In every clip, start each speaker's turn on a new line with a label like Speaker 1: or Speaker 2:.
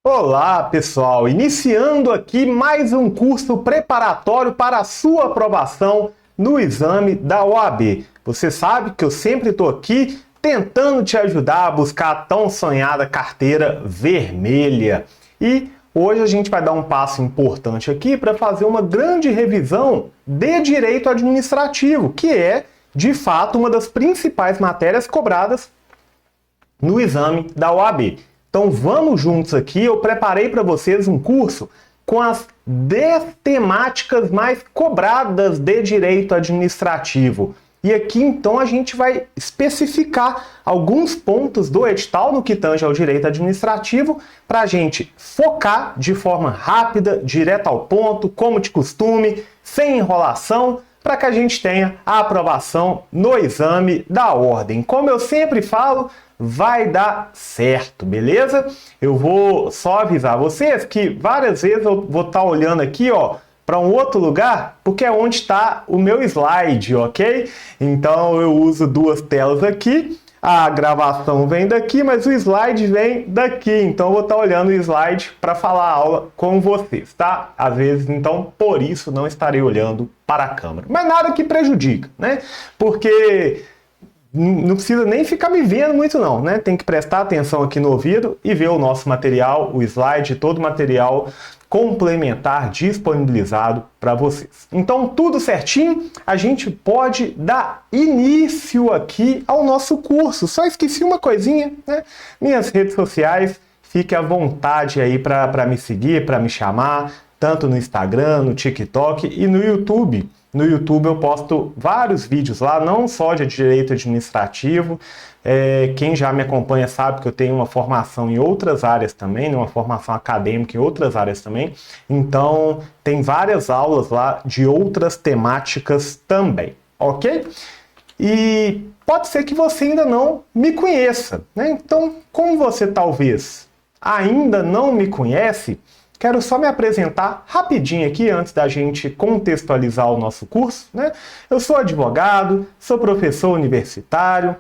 Speaker 1: Olá, pessoal! Iniciando aqui mais um curso preparatório para a sua aprovação no exame da OAB. Você sabe que eu sempre estou aqui tentando te ajudar a buscar a tão sonhada carteira vermelha. E hoje a gente vai dar um passo importante aqui para fazer uma grande revisão de direito administrativo, que é, de fato, uma das principais matérias cobradas no exame da OAB. Então vamos juntos aqui, eu preparei para vocês um curso com as 10 temáticas mais cobradas de direito administrativo. E aqui então a gente vai especificar alguns pontos do edital no que tange ao direito administrativo para a gente focar de forma rápida, direto ao ponto, como de costume, sem enrolação, para que a gente tenha a aprovação no exame da ordem. Como eu sempre falo, vai dar certo, beleza? Eu vou só avisar vocês que várias vezes eu vou estar olhando aqui, ó, para um outro lugar, porque é onde está o meu slide, ok? Então eu uso duas telas aqui, a gravação vem daqui, mas o slide vem daqui, então eu vou estar olhando o slide para falar a aula com vocês, tá? Às vezes, então, por isso não estarei olhando para a câmera. Mas nada que prejudica, né? Porque não precisa nem ficar me vendo muito não, né? Tem que prestar atenção aqui no ouvido e ver o nosso material, o slide, todo o material complementar disponibilizado para vocês. Então, tudo certinho, a gente pode dar início aqui ao nosso curso. Só esqueci uma coisinha, né? Minhas redes sociais, fique à vontade aí para me seguir, para me chamar, tanto no Instagram, no TikTok e no YouTube. No YouTube eu posto vários vídeos lá, não só de direito administrativo. Quem já me acompanha sabe que eu tenho uma formação em outras áreas também, uma formação acadêmica em outras áreas também. Então, tem várias aulas lá de outras temáticas também, ok? E pode ser que você ainda não me conheça, né? Então, como você talvez ainda não me conhece, quero só me apresentar rapidinho aqui antes da gente contextualizar o nosso curso, né? Eu sou advogado, sou professor universitário,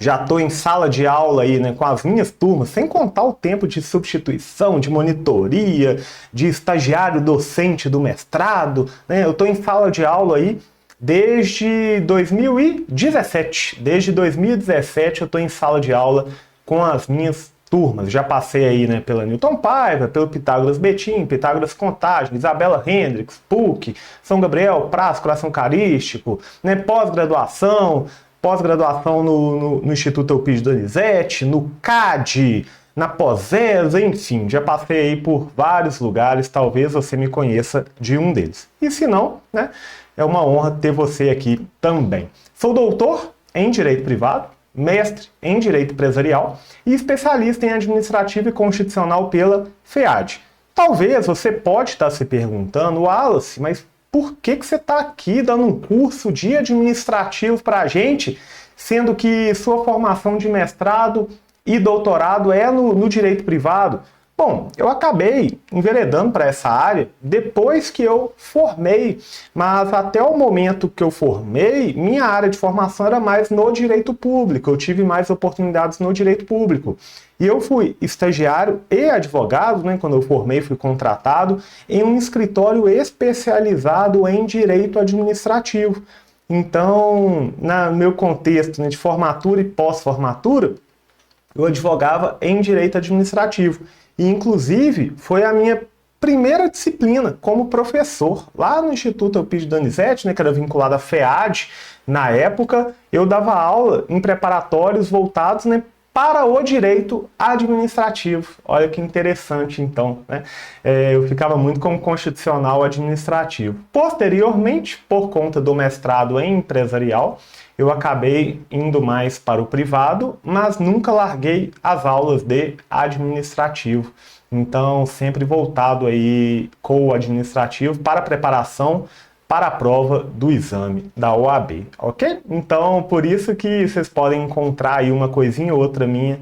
Speaker 1: já estou em sala de aula aí, né, com as minhas turmas, sem contar o tempo de substituição, de monitoria, de estagiário docente do mestrado, né? Eu estou em sala de aula aí desde 2017. Desde 2017 eu estou em sala de aula com as minhas turmas. Já passei aí, né, pela Newton Paiva, pelo Pitágoras Betim, Pitágoras Contagem, Isabela Hendricks, PUC, São Gabriel, Praz, Coração Eucarístico, né, pós-graduação no Instituto Eupídio Donizete, no CAD, na Pós-ESA, enfim, já passei aí por vários lugares, talvez você me conheça de um deles. E se não, né, é uma honra ter você aqui também. Sou doutor em Direito Privado, mestre em Direito Empresarial e especialista em Administrativo e Constitucional pela FEAD. Talvez você pode estar se perguntando, Wallace, mas por que você está aqui dando um curso de administrativo para a gente, sendo que sua formação de mestrado e doutorado é no direito privado? Bom, eu acabei enveredando para essa área depois que eu formei, mas até o momento que eu formei, minha área de formação era mais no direito público, eu tive mais oportunidades no direito público. E eu fui estagiário e advogado, né, quando eu formei, fui contratado em um escritório especializado em direito administrativo. Então, no meu contexto, né, de formatura e pós-formatura, eu advogava em direito administrativo. E, inclusive, foi a minha primeira disciplina como professor. Lá no Instituto Eupídio Donizete, né, que era vinculado à FEAD, na época, eu dava aula em preparatórios voltados, né, para o direito administrativo. Olha que interessante, então, né? Eu ficava muito como constitucional administrativo. Posteriormente, por conta do mestrado em empresarial, eu acabei indo mais para o privado, mas nunca larguei as aulas de administrativo. Então, sempre voltado aí com o administrativo para a preparação para a prova do exame da OAB, ok? Então, por isso que vocês podem encontrar aí uma coisinha ou outra minha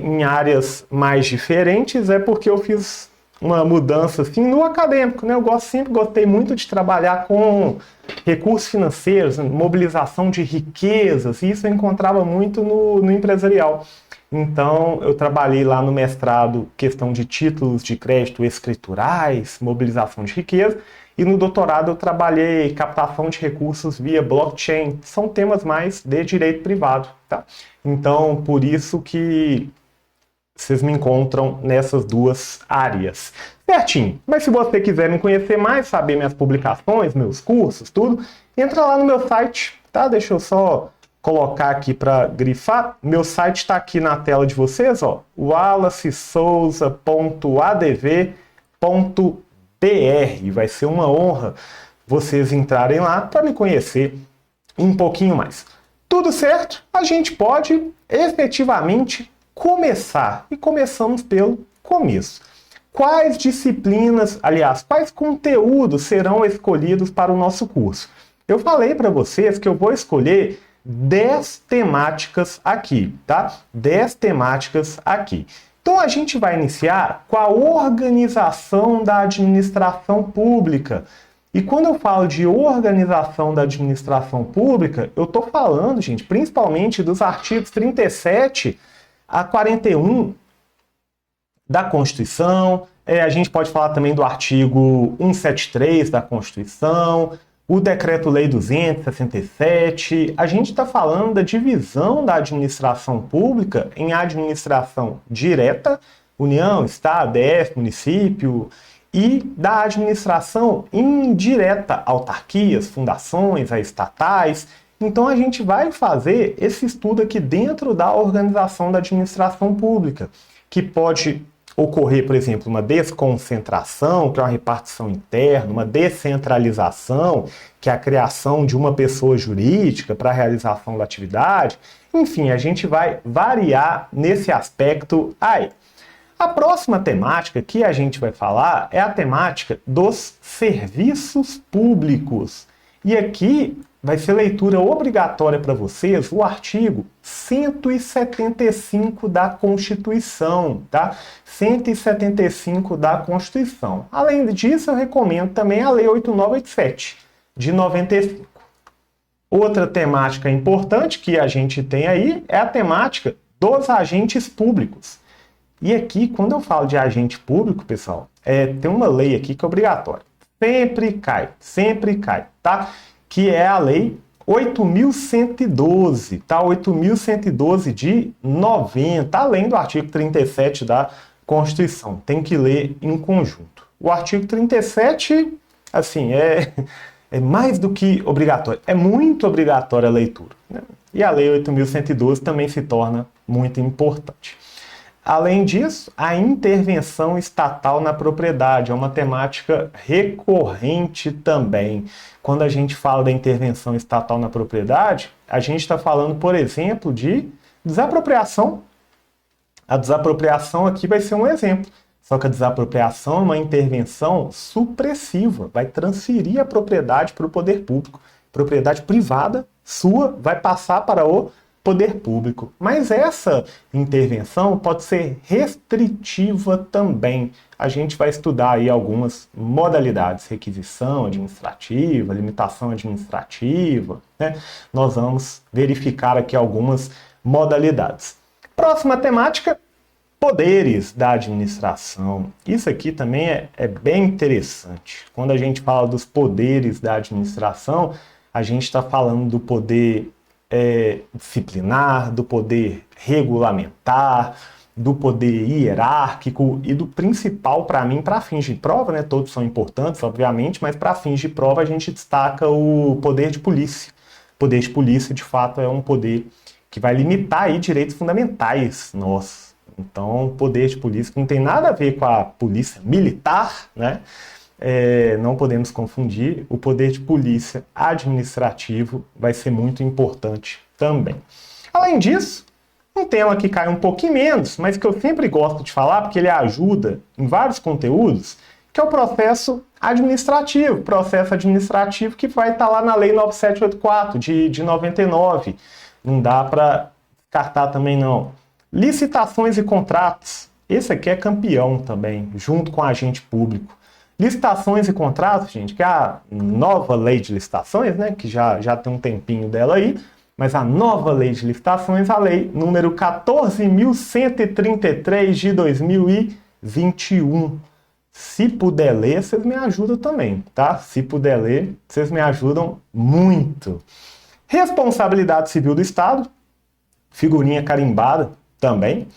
Speaker 1: em áreas mais diferentes, é porque eu fiz uma mudança assim no acadêmico, né? Eu sempre gostei muito de trabalhar com recursos financeiros, mobilização de riquezas, e isso eu encontrava muito no empresarial. Então, eu trabalhei lá no mestrado questão de títulos de crédito escriturais, mobilização de riqueza, e no doutorado eu trabalhei captação de recursos via blockchain. São temas mais de direito privado, tá? Então, por isso que vocês me encontram nessas duas áreas. Certinho. Mas se você quiser me conhecer mais, saber minhas publicações, meus cursos, tudo, entra lá no meu site, tá? Deixa eu só colocar aqui para grifar. Meu site está aqui na tela de vocês, ó, wallacesouza.adv.br. Vai ser uma honra vocês entrarem lá para me conhecer um pouquinho mais. Tudo certo? A gente pode efetivamente começar. E começamos pelo começo. Quais disciplinas, aliás, quais conteúdos serão escolhidos para o nosso curso? Eu falei para vocês que eu vou escolher 10 temáticas aqui, tá? 10 temáticas aqui. Então a gente vai iniciar com a organização da administração pública. E quando eu falo de organização da administração pública, eu estou falando, gente, principalmente dos artigos 37 a 41 da Constituição. A gente pode falar também do artigo 173 da Constituição, o Decreto-Lei 267. A gente está falando da divisão da administração pública em administração direta, União, Estado, DF, município, e da administração indireta, autarquias, fundações, estatais. Então a gente vai fazer esse estudo aqui dentro da organização da administração pública, que pode ocorrer, por exemplo, uma desconcentração, que é uma repartição interna, uma descentralização, que é a criação de uma pessoa jurídica para a realização da atividade. Enfim, a gente vai variar nesse aspecto aí. A próxima temática que a gente vai falar é a temática dos serviços públicos. E aqui vai ser leitura obrigatória para vocês o artigo 175 da Constituição, tá? 175 da Constituição. Além disso, eu recomendo também a Lei 8987, de 95. Outra temática importante que a gente tem aí é a temática dos agentes públicos. E aqui, quando eu falo de agente público, pessoal, tem uma lei aqui que é obrigatória. Sempre cai, tá? Que é a Lei 8.112, tá? 8.112 de 90, além do artigo 37 da Constituição. Tem que ler em conjunto. O artigo 37, assim, é mais do que obrigatório. É muito obrigatória a leitura, né? E a Lei 8.112 também se torna muito importante. Além disso, a intervenção estatal na propriedade é uma temática recorrente também. Quando a gente fala da intervenção estatal na propriedade, a gente está falando, por exemplo, de desapropriação. A desapropriação aqui vai ser um exemplo. Só que a desapropriação é uma intervenção supressiva, vai transferir a propriedade para o poder público. Propriedade privada sua vai passar para o poder público. Mas essa intervenção pode ser restritiva também. A gente vai estudar aí algumas modalidades, requisição administrativa, limitação administrativa, né? Nós vamos verificar aqui algumas modalidades. Próxima temática, poderes da administração. Isso aqui também é bem interessante. Quando a gente fala dos poderes da administração, a gente está falando do poder disciplinar, do poder regulamentar, do poder hierárquico e do principal, para mim, para fins de prova, né? Todos são importantes, obviamente, mas para fins de prova a gente destaca o poder de polícia. O poder de polícia, de fato, é um poder que vai limitar aí direitos fundamentais nossos. Então, o poder de polícia não tem nada a ver com a polícia militar, né? Não podemos confundir. O poder de polícia administrativo vai ser muito importante também. Além disso, um tema que cai um pouquinho menos, mas que eu sempre gosto de falar, porque ele ajuda em vários conteúdos, que é o processo administrativo. Processo administrativo que vai estar lá na Lei 9784, de 99. Não dá para descartar também, não. Licitações e contratos. Esse aqui é campeão também, junto com agente público. Licitações e contratos, gente, que é a nova lei de licitações, né, que já tem um tempinho dela aí, mas a nova lei de licitações, a lei número 14.133 de 2021. Se puder ler, vocês me ajudam também, tá? Se puder ler, vocês me ajudam muito. Responsabilidade civil do Estado, figurinha carimbada também.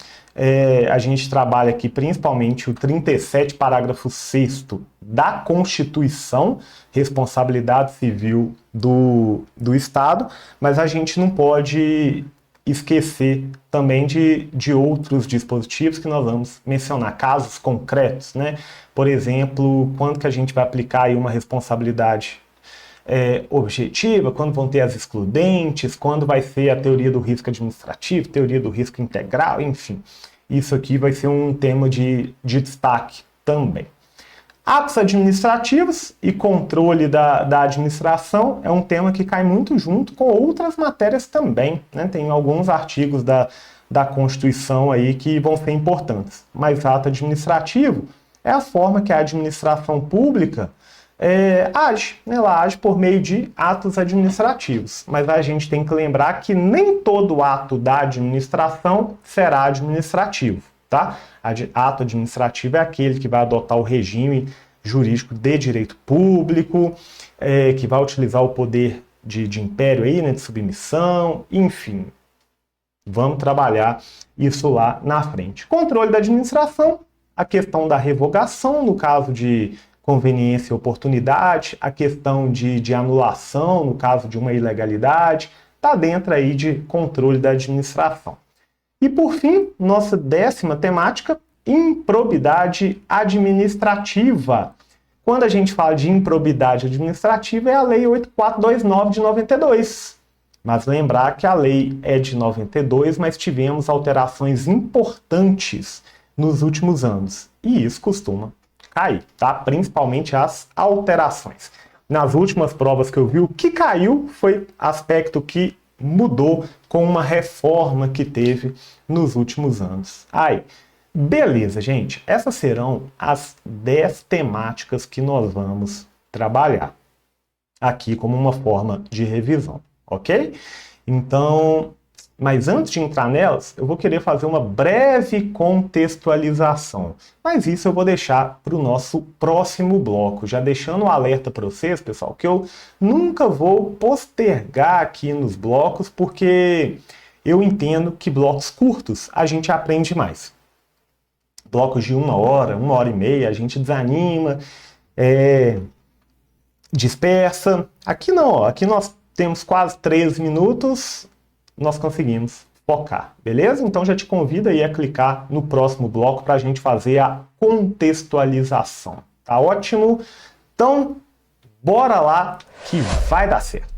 Speaker 1: A gente trabalha aqui principalmente o 37, parágrafo 6º da Constituição, responsabilidade civil do Estado, mas a gente não pode esquecer também de outros dispositivos que nós vamos mencionar, casos concretos, né? Por exemplo, quando que a gente vai aplicar aí uma responsabilidade objetiva, quando vão ter as excludentes, quando vai ser a teoria do risco administrativo, teoria do risco integral, enfim. Isso aqui vai ser um tema de destaque também. Atos administrativos e controle da administração é um tema que cai muito junto com outras matérias também, né? Tem alguns artigos da Constituição aí que vão ser importantes. Mas ato administrativo é a forma que a administração pública age, né? Ela age por meio de atos administrativos. Mas a gente tem que lembrar que nem todo ato da administração será administrativo, tá? Ato administrativo é aquele que vai adotar o regime jurídico de direito público, que vai utilizar o poder de império aí, né, de submissão, enfim. Vamos trabalhar isso lá na frente. Controle da administração, a questão da revogação, no caso de conveniência e oportunidade, a questão de anulação, no caso de uma ilegalidade, está dentro aí de controle da administração. E por fim, nossa 10ª temática, improbidade administrativa. Quando a gente fala de improbidade administrativa, é a Lei 8429 de 92. Mas lembrar que a lei é de 92, mas tivemos alterações importantes nos últimos anos. E isso costuma cair, tá? Principalmente as alterações. Nas últimas provas que eu vi, o que caiu foi aspecto que mudou com uma reforma que teve nos últimos anos. Aí, beleza, gente. Essas serão as 10 temáticas que nós vamos trabalhar aqui como uma forma de revisão, ok? Então, mas antes de entrar nelas, eu vou querer fazer uma breve contextualização. Mas isso eu vou deixar para o nosso próximo bloco. Já deixando um alerta para vocês, pessoal, que eu nunca vou postergar aqui nos blocos, porque eu entendo que blocos curtos a gente aprende mais. Blocos de 1 hora, 1h30, a gente desanima, dispersa. Aqui não, ó, aqui nós temos quase 13 minutos, nós conseguimos focar, beleza? Então já te convido aí a clicar no próximo bloco para a gente fazer a contextualização, tá ótimo? Então, bora lá que vai dar certo!